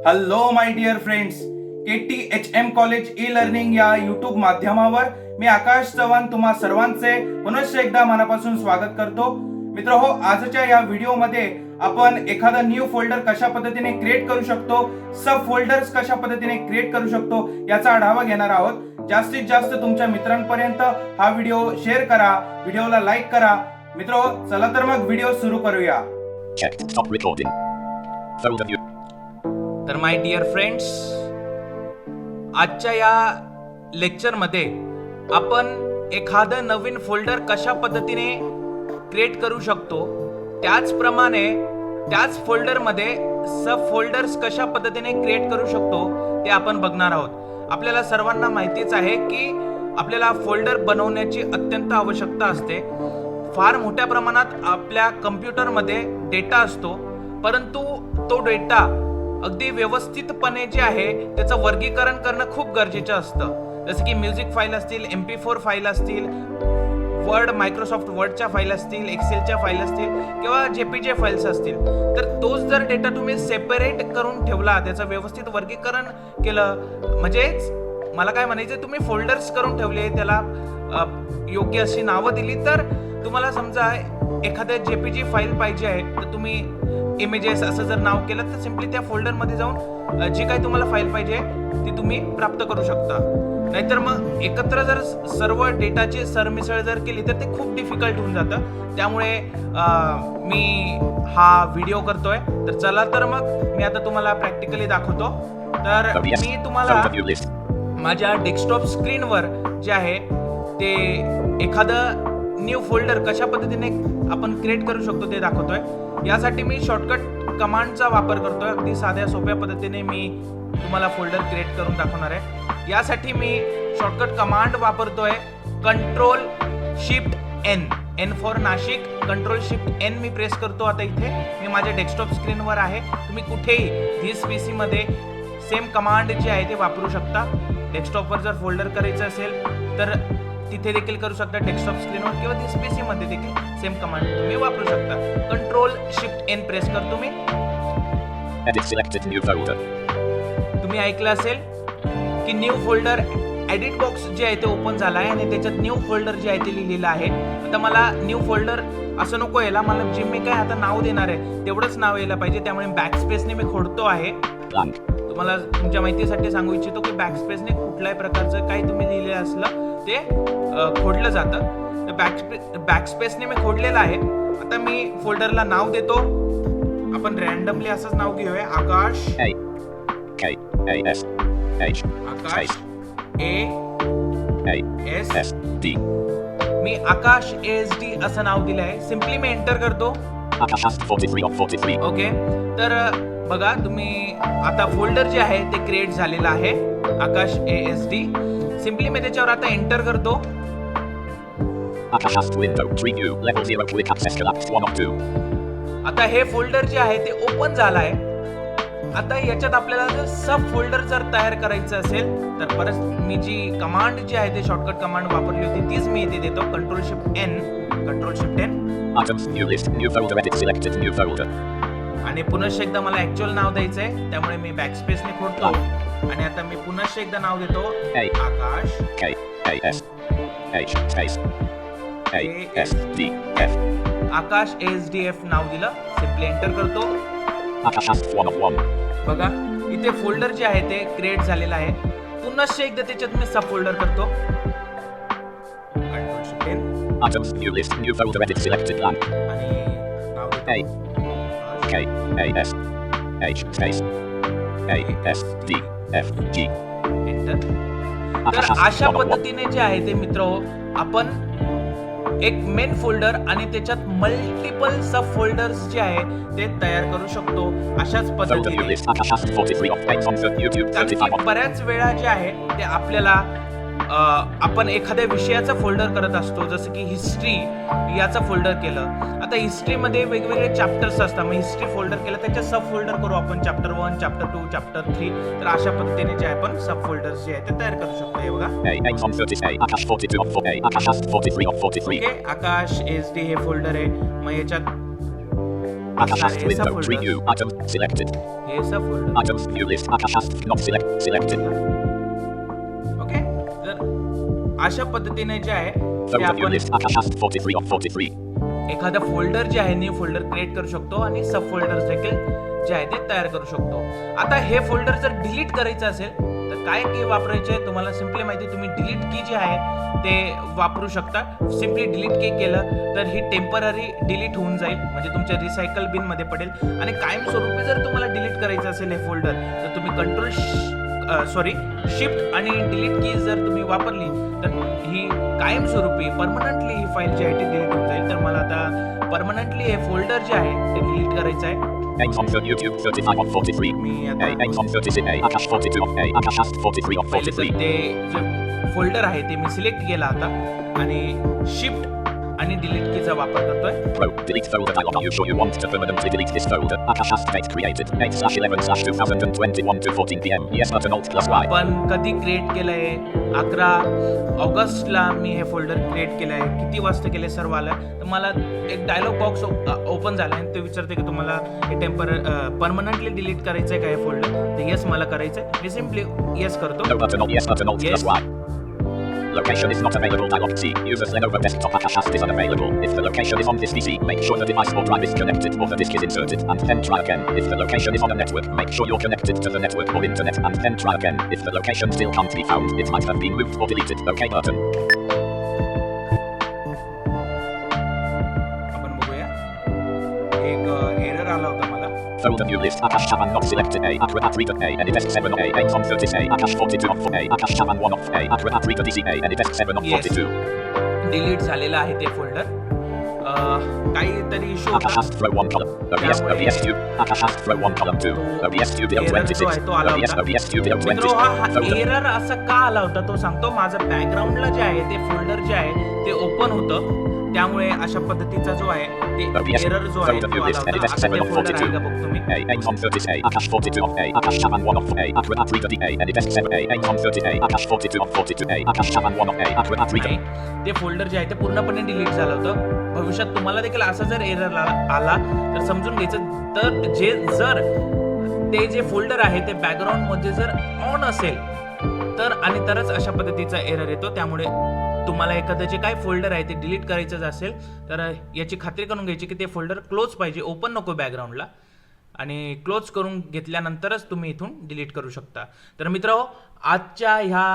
Hello my dear friends, K.T.H.M college e learning या YouTube माध्यमावर मी आकाश चव्हाण तुम्हा सर्वांचे पुनश्च एकदा मनापासून स्वागत करतो. मित्रहो, आजच्या या व्हिडिओमध्ये आपण एखादा न्यू फोल्डर कशा पद्धतीने क्रिएट करू शकतो, सब फोल्डर्स कशा पद्धतीने क्रिएट करू शकतो याचा आढावा घेणार आहोत. जास्तीत जास्त तुमच्या मित्रांपर्यंत हा व्हिडिओ शेअर करा, व्हिडिओला लाईक करा. मित्रहो, चला तर मग व्हिडिओ सुरू करूया. तर माय डिअर फ्रेंड्स, आजच्या या लेक्चरमध्ये आपण एखादं नवीन फोल्डर कशा पद्धतीने क्रिएट करू शकतो, त्याचप्रमाणे त्याच फोल्डरमध्ये सब फोल्डर्स कशा पद्धतीने क्रिएट करू शकतो ते आपण बघणार आहोत. आपल्याला सर्वांना माहितीच आहे की आपल्याला फोल्डर बनवण्याची अत्यंत आवश्यकता असते. फार मोठ्या प्रमाणात आपल्या कम्प्युटरमध्ये डेटा असतो, परंतु तो डेटा अगदी व्यवस्थितपणे जे आहे त्याचं वर्गीकरण करणं खूप गरजेचं असतं. जसं की म्युझिक फाईल असतील, MP4 फाईल असतील, वर्ड मायक्रोसॉफ्ट वर्डच्या फाईल असतील, एक्सेलच्या फाईल असतील किंवा JPG फाईल्स असतील, तर तोच जर डेटा तुम्ही सेपरेट करून ठेवला, त्याचं व्यवस्थित वर्गीकरण केलं, म्हणजेच मला काय म्हणायचं, तुम्ही फोल्डर्स करून ठेवले, त्याला योग्य अशी नावं दिली, तर तुम्हाला समजा एखाद्या JPG फाईल पाहिजे आहे, तर तुम्ही इमेजेस असं जर नाव केलं तर सिम्पली त्या फोल्डरमध्ये जाऊन जी काही तुम्हाला फाईल पाहिजे ती तुम्ही प्राप्त करू शकता. नाहीतर मग एकत्र जर सर्व डेटाची सरमिसळ जर केली तर ते खूप डिफिकल्ट होऊन जातं. त्यामुळे मी हा व्हिडिओ करतोय. तर चला तर मग मी आता तुम्हाला प्रॅक्टिकली दाखवतो. तर मी तुम्हाला माझ्या डेस्कटॉप स्क्रीनवर जे आहे ते एखादं न्यू फोल्डर कशा पद्धतीने आपण क्रिएट करू शकतो ते दाखवतोय. यासाठी मी शॉर्टकट कमांडचा वापर करतोय. अगदी साध्या सोप्या पद्धतीने मी तुम्हाला फोल्डर क्रिएट करून दाखवणार आहे. यासाठी मी शॉर्टकट कमांड वापरतोय Ctrl+Shift+N. N for Nashik. Ctrl+Shift+N me press करतो. आता इथे मी माझ्या डेस्कटॉप स्क्रीनवर आहे. तुम्ही कुठेही धिस PC मध्ये सेम कमांड जे आहे ते वापरू शकता. डेस्कटॉपवर जर फोल्डर करायचं असेल तर तिथे देखील करू शकता, डेस्कटॉप स्क्रीनवर किंवा धिस PC मध्ये देखील सेम कमांड तुम्ही वापरू शकता. Ctrl+Shift+N प्रेस करतो मी. तुम्ही ऐकलं असेल की न्यू फोल्डर एडिट बॉक्स जे आहे ते ओपन झाला आहे आणि त्याच्यात न्यू फोल्डर जे आहे ते लिहिलेलं आहे. आता मला न्यू फोल्डर असं नको यायला, मला जे मी काय आता नाव देणार आहे तेवढंच नाव यायला पाहिजे. त्यामुळे बॅकस्पेसने मी खोडतो आहे. तुम्हाला तुमच्या माहितीसाठी सांगू इच्छितो की बॅकस्पेसने कुठल्याही प्रकारचं काही तुम्ही लिहिलेलं असलं ते खोडलं जातं. बॅकस्पेसने मी खोडलेलं आहे. आता मी फोल्डरला नाव देतो. आपण रॅन्डमली असंच नाव घेऊया, आकाश. आकाश ASD. मी आकाश ASD असं नाव दिलं आहे. सिम्पली मी एंटर करतो. ओके, तर बघा तुम्ही आता फोल्डर जे आहे ते क्रिएट झालेलं आहे, आकाश ASD. सिम्पली मी त्याच्यावर आता एंटर करतो. आता हे फोल्डर जे आहे ते ओपन झालं आहे. आता याच्यात आपल्याला जर सब फोल्डर जर तयार करायचं असेल तर परत मी जी कमांड जी आहे ते शॉर्टकट कमांड वापरली होती तीच मी इथे देतो. Ctrl+Shift+N. आणि पुनश्च एकदा मला ऍक्च्युअल नाव द्यायचंय, त्यामुळे मी बॅकस्पेसने खोडतो आणि आता मी पुनश्च एकदा नाव देतो, आकाश आकाश ASDF नाव दिलं. सिम्पली एंटर करतो. बघा इथे फोल्डर जे आहे ते क्रिएट झालेलं आहे. पुनश्च एकदा त्याच्यात मी सब फोल्डर करतो. तर अशा पद्धतीने जे आहे ते मित्र आपण एक मेन फोल्डर आणि त्याच्यात मल्टिपल सब फोल्डर्स जे आहे ते तयार करू शकतो. अशाच पद्धतीने बऱ्याच वेळा जे आहे ते आपल्याला आपण एखाद्या विषयाचा फोल्डर करत असतो, जसं की हिस्ट्री याचा फोल्डर केलं. आता हिस्ट्रीमध्ये वेगवेगळे चॅप्टर्स असतात. मग हिस्ट्री फोल्डर केलं त्याच्यात सब फोल्डर करू आपण, चॅप्टर 1, चॅप्टर 2, चॅप्टर 3. तर अशा पद्धतीने जे आपण सब फोल्डर्स जे आहे ते तयार करू शकतो. हे बघा, ओके, आकाश ASD हे फोल्डर आहे. मग याच्यात Akash हे sub window. Folder Preview. Items selected. हे sub folder Items view list. Akash not selected. Okay. तर अशा पद्धतीने जे आहे ते Folder view आपण list. Akash 43 of 43. एखादा फोल्डर जे आहे न्यू फोल्डर क्रिएट करू शकतो आणि सब फोल्डर्स देखील जे आहे ते तयार करू शकतो. आता हे फोल्डर जर डिलीट करायचं असेल तर काय की वापरायचे तुम्हाला सिम्पली माहिती, तुम्ही डिलीट की जे आहे ते वापरू शकता. सिम्पली डिलीट की केलं तर ही टेम्पररी डिलीट होऊन जाईल, म्हणजे तुमच्या रिसायकल बिन मध्ये पडेल. आणि कायमस्वरूपी जर तुम्हाला डिलीट करायचं असेल हे फोल्डर तर तुम्ही शिफ्ट आणि डिलीट की जर तुम्ही वापरली तर ही कायमस्वरूपी परमनंटली ही फाईल जी आहे ती डिलीट होऊन जाईल. तर मला आता परमनंटली हे फोल्डर जे आहे ते डिलीट करायचं आहे. Aims on YouTube 35 of 43. Aims on 36. Akash 42 of A. Akash 43 of पहिले 43. तर ते जे फोल्डर आहे ते मी सिलेक्ट केला आता आणि शिफ्ट आणि डिलीट कीचा वापर करतोय. Pro. Delete folder dialog. Are you sure you want to permanently delete this folder? Akash date created 8/11/2021 to 14 p.m. Yes button Alt plus Y. पण कधी क्रिएट केलंय? 11 ऑगस्टला मी हे फोल्डर क्रिएट केलंय. किती वाजता केलंय सर्व आलं. तर मला एक डायलॉग बॉक्स ओपन झाला आणि ते विचारते की तुम्हाला हे परमनंटली डिलीट करायचंय का हे फोल्डर. तर येस मला करायचंय. मी सिम्पली येस करतो. No button Alt. Yes button Alt plus Y. Location is not available. Dialog C. User's Lenovo desktop Akash is unavailable. If the location is on this PC, make sure the device or drive is connected or the disk is inserted, and then try again. If the location is on a network, make sure you're connected to the network or internet, and then try again. If the location still can't be found, it might have been moved or deleted. OK button. आपण बघूया. एक error आला होता मला. Folder view list. Akash Chavan not selected. A. Acrobat Reader A. Edit 7 of A. Aims on 30 A. Akash 42 of A. Akash Chavan 1 of A. Acrobat Reader DC A. Edit 7 of 42. Delete झालेलं आहे ते folder. काहीतरी issue होता. Akash throw 1 column. OBS tube. Akash throw 1 column 2. OBS studio 26. OBS studio 26. हा error असा का आला होता तो सांगतो. माझं बॅकग्राऊंडला जे आहे ते फोल्डर जे आहे ते ओपन होतं, त्यामुळे अशा पद्धतीचा जो आहे ते एरर जो आहे तो आला होता. आता ते फोल्डर आहे का बघतो मी. Aims on 30 A. Akash 42 of A. Akash Chavan 1 of A. Acrobat Reader D A. Edit 7 A. Aims on 30 A. Akash 42 of 42 A. Akash Chavan 1 of A. Acrobat Reader. ते फोल्डर जे आहे ते पूर्णपणे डिलीट झालं होतं. भविष्यात तुम्हाला देखील असा जर एरर आला तर समजून घ्यायचं. तर जर ते जे फोल्डर आहे ते बॅकग्राऊंड मध्ये जर ऑन असेल तर आणि तरच अशा पद्धतीचा एरर येतो. त्यामुळे तुम्हाला एखादं जे काय फोल्डर आहे ते डिलीट करायचं असेल तर याची खात्री करून घ्यायची की ते फोल्डर क्लोज पाहिजे, ओपन नको बॅकग्राऊंडला. आणि क्लोज करून घेतल्यानंतरच तुम्ही इथून डिलीट करू शकता. तर मित्रांनो, आजच्या ह्या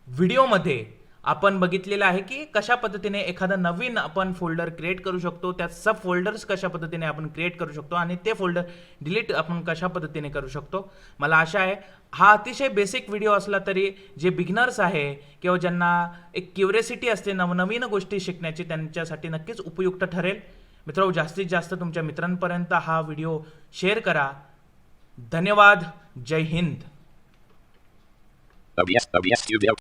व्हिडिओमध्ये आपण बघितलेलं आहे की कशा पद्धतीने एखादा नवीन आपण फोल्डर क्रिएट करू शकतो, त्यात सब फोल्डर्स कशा पद्धतीने आपण क्रिएट करू शकतो आणि ते फोल्डर डिलीट आपण कशा पद्धतीने करू शकतो. मला आशा आहे हा अतिशय बेसिक व्हिडिओ असला तरी जे बिगिनर्स आहे किंवा ज्यांना एक क्युरियोसिटी असते नवनवीन गोष्टी शिकण्याची, त्यांच्यासाठी नक्कीच उपयुक्त ठरेल. मित्रांनो, जास्तीत जास्त तुमच्या मित्रांपर्यंत हा व्हिडिओ शेअर करा. धन्यवाद. जय हिंद. OBS studio